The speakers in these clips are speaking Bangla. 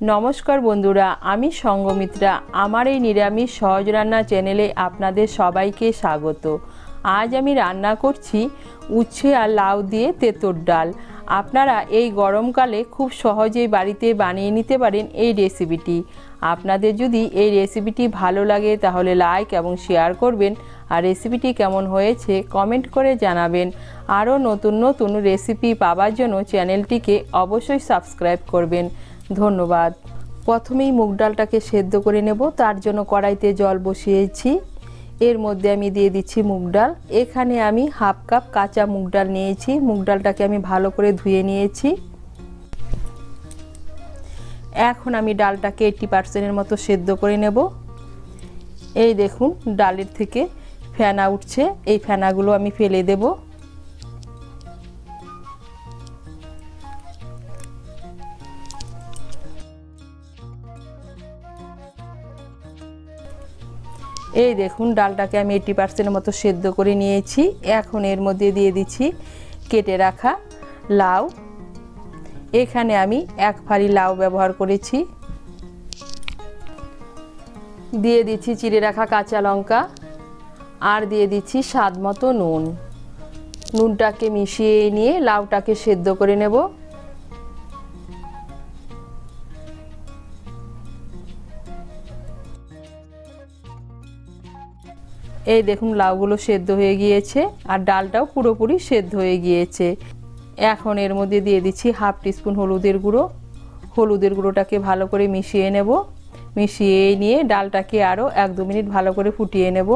नमस्कार बंधुरा आमी संगमित्रा आमार এই নিরামিষ সহজ রান্না চ্যানেলে আপনাদের সবাইকে স্বাগত। আজ আমি রান্না করছি উচ্ছে আর লাউ দিয়ে তেঁতুর ডাল। আপনারা এই গরমকালে খুব সহজেই বাড়িতে বানিয়ে নিতে পারেন এই রেসিপিটি। আপনাদের যদি এই রেসিপিটি ভালো লাগে তাহলে লাইক এবং শেয়ার করবেন আর রেসিপিটি কেমন হয়েছে কমেন্ট করে জানাবেন। আরও নতুন নতুন রেসিপি পাওয়ার জন্য চ্যানেলটিকে অবশ্যই সাবস্ক্রাইব করবেন। ধন্যবাদ। প্রথমেই মুগ ডালটাকে সেদ্ধ করে নেব। তার জন্য কড়াইতে জল বসিয়েছি। এর মধ্যে আমি দিয়ে দিচ্ছি মুগ ডাল। এখানে আমি হাফ কাপ কাঁচা মুগ ডাল নিয়েছি। মুগ ডালটাকে আমি ভালো করে ধুয়ে নিয়েছি। এখন আমি ডালটাকে 80% মতো সেদ্ধ করে নেব। এই দেখুন ডালের থেকে ফেনা উঠছে, এই ফেনাগুলো আমি ফেলে দেব। এই দেখুন ডালটাকে আমি 80% মতো সেদ্ধ করে নিয়েছি। এখন এর মধ্যে দিয়ে দিচ্ছি কেটে রাখা লাউ। এখানে আমি এক ফালি লাউ ব্যবহার করেছি। দিয়ে দিচ্ছি চিড়ে রাখা কাঁচা লঙ্কা আর দিয়ে দিচ্ছি স্বাদ মতো নুন। নুনটাকে মিশিয়ে নিয়ে লাউটাকে সেদ্ধ করে নেব। এই দেখুন লাউগুলো সেদ্ধ হয়ে গিয়েছে আর ডালটাও পুরোপুরি সেদ্ধ হয়ে গিয়েছে। এখন এর মধ্যে দিয়ে দিচ্ছি হাফ টিস্পুন হলুদের গুঁড়ো। হলুদের গুঁড়োটাকে ভালো করে মিশিয়ে নেব। মিশিয়ে নিয়ে ডালটাকে আরও 1-2 মিনিট ভালো করে ফুটিয়ে নেব।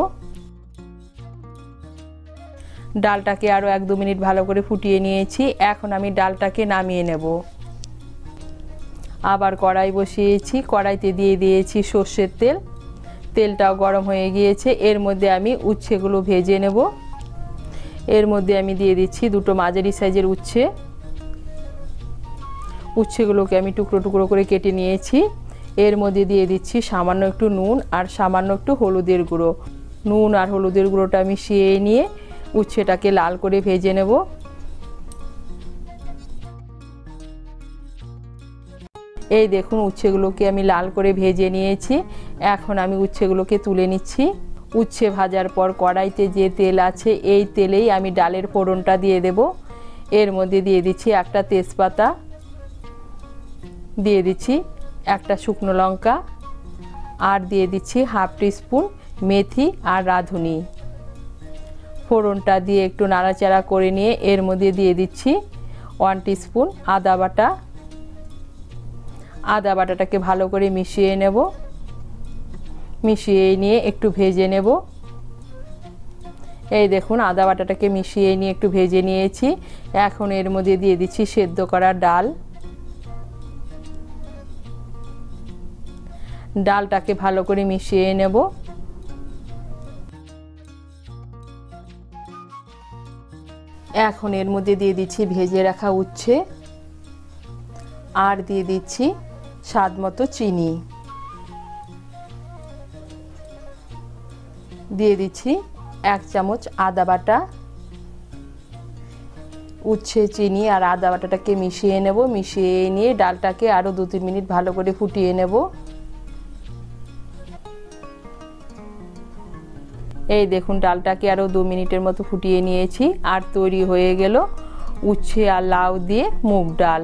ডালটাকে আরও 1-2 মিনিট ভালো করে ফুটিয়ে নিয়েছি। এখন আমি ডালটাকে নামিয়ে নেব। আবার কড়াই বসিয়েছি। কড়াইতে দিয়ে দিয়েছি সর্ষের তেল। তেলটাও গরম হয়ে গিয়েছে। এর মধ্যে আমি উচ্ছেগুলো ভেজে নেব। এর মধ্যে আমি দিয়ে দিচ্ছি 2টো মাঝারি সাইজের উচ্ছে। উচ্ছেগুলোকে আমি টুকরো টুকরো করে কেটে নিয়েছি। এর মধ্যে দিয়ে দিচ্ছি সামান্য একটু নুন আর সামান্য একটু হলুদের গুঁড়ো। নুন আর হলুদের গুঁড়োটা মিশিয়ে নিয়ে উচ্ছেটাকে লাল করে ভেজে নেব। এই দেখুন উচ্ছেগুলোকে আমি লাল করে ভেজে নিয়েছি। এখন আমি উচ্ছেগুলোকে তুলে নিচ্ছি। উচ্ছে ভাজার পর কড়াইতে যে তেল আছে এই তেলেই আমি ডালের ফোড়নটা দিয়ে দেব। এর মধ্যে দিয়ে দিচ্ছি একটা তেজপাতা, দিয়ে দিচ্ছি একটা শুকনো লঙ্কা আর দিয়ে দিচ্ছি হাফ টিস্পুন মেথি আর রাঁধুনি। ফোড়নটা দিয়ে একটু নাড়াচাড়া করে নিয়ে এর মধ্যে দিয়ে দিচ্ছি 1 টিস্পুন আদা বাটা। আদা বাটাটাকে ভালো করে মিশিয়ে নেব। মিশিয়ে নিয়ে একটু ভেজে নেব। এই দেখুন আদা বাটাটাকে মিশিয়ে নিয়ে একটু ভেজে নিয়েছি। এখন এর মধ্যে দিয়ে দিচ্ছি সেদ্ধ করা ডাল। ডালটাকে ভালো করে মিশিয়ে নেব। এখন এর মধ্যে দিয়ে দিচ্ছি ভেজে রাখা উচ্ছে আর দিয়ে দিচ্ছি স্বাদ মতো চিনি। দিয়ে দিচ্ছি 1 চামচ আদা বাটা। উচ্ছে চিনি আর আদা বাটাটাকে মিশিয়ে নেব। মিশিয়ে নিয়ে ডালটাকে আরও 2-3 মিনিট ভালো করে ফুটিয়ে নেব। এই দেখুন ডালটাকে আরও 2 মিনিটের মতো ফুটিয়ে নিয়েছি আর তৈরি হয়ে গেল উচ্ছে আর লাউ দিয়ে মুগ ডাল।